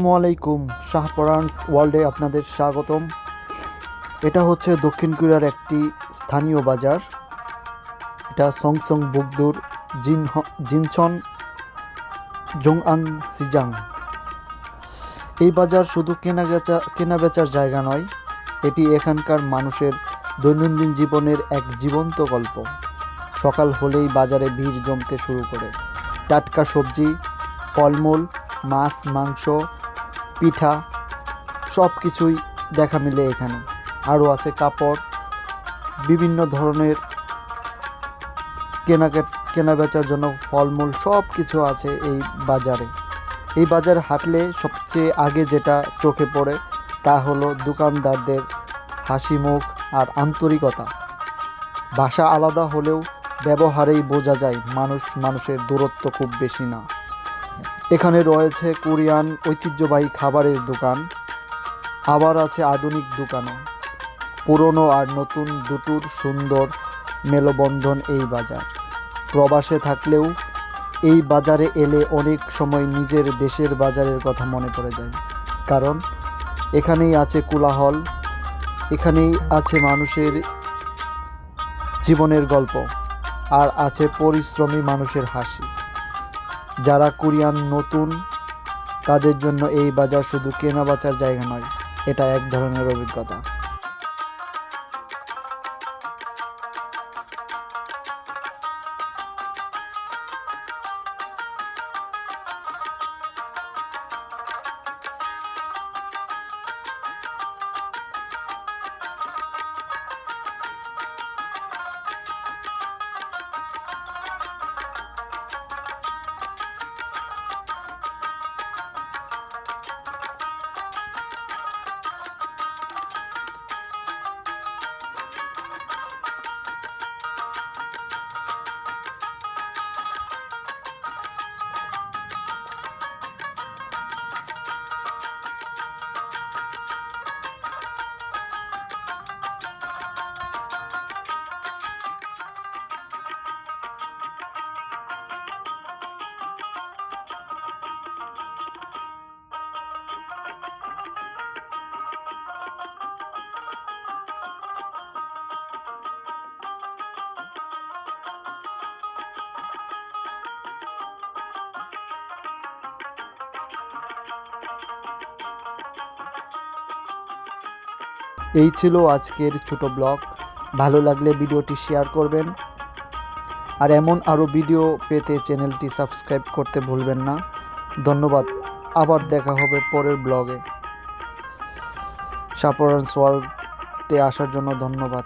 আসসালামু আলাইকুম, শাহপরানস ওয়ার্ল্ডে আপনাদের স্বাগতম। এটা হচ্ছে দক্ষিণ কোরিয়ার একটি স্থানীয় বাজার। এটা সংসং বুকদুর জিনছন জংআং সিজাং। এই বাজার শুধু কেনা বেচার জায়গা নয়, এটি এখানকার মানুষের দৈনন্দিন জীবনের এক জীবন্ত গল্প। সকাল হলেই বাজারে ভিড় জমতে শুরু করে। টাটকা সবজি, ফলমূল, মাছ, মাংস, পিঠা সব কিছুই দেখা মিলে এখানে। আরও আছে কাপড়, বিভিন্ন ধরনের কেনাবেচার জন্য ফলমূল, সব কিছু আছে এই বাজারে। এই বাজার হাঁটলে সবচেয়ে আগে যেটা চোখে পড়ে তা হলো দোকানদারদের হাসি মুখ আর আন্তরিকতা। ভাষা আলাদা হলেও ব্যবহারেই বোঝা যায় মানুষের দূরত্ব খুব বেশি না। এখানে রয়েছে কোরিয়ান ঐতিহ্যবাহী খাবারের দোকান, আবার আছে আধুনিক দোকানও। পুরনো আর নতুন দুটোর সুন্দর মেলবন্ধন এই বাজার। প্রবাসে থাকলেও এই বাজারে এলে অনেক সময় নিজের দেশের বাজারের কথা মনে পড়ে যায়, কারণ এখানেই আছে কোলাহল, এখানেই আছে মানুষের জীবনের গল্প, আর আছে পরিশ্রমী মানুষের হাসি। যারা কোরিয়ান নতুন, তাদের জন্য এই বাজার শুধু কেনাবেচার জায়গা নয়, এটা এক ধরনের অভিজ্ঞতা। এই ছিল আজকের ছোট ব্লগ। ভালো লাগলে ভিডিওটি শেয়ার করবেন, আর এমন আরও ভিডিও পেতে চ্যানেলটি সাবস্ক্রাইব করতে ভুলবেন না। ধন্যবাদ। আবার দেখা হবে পরের ব্লগে। শাহপরানস ওয়ার্ল্ডে আসার জন্য ধন্যবাদ।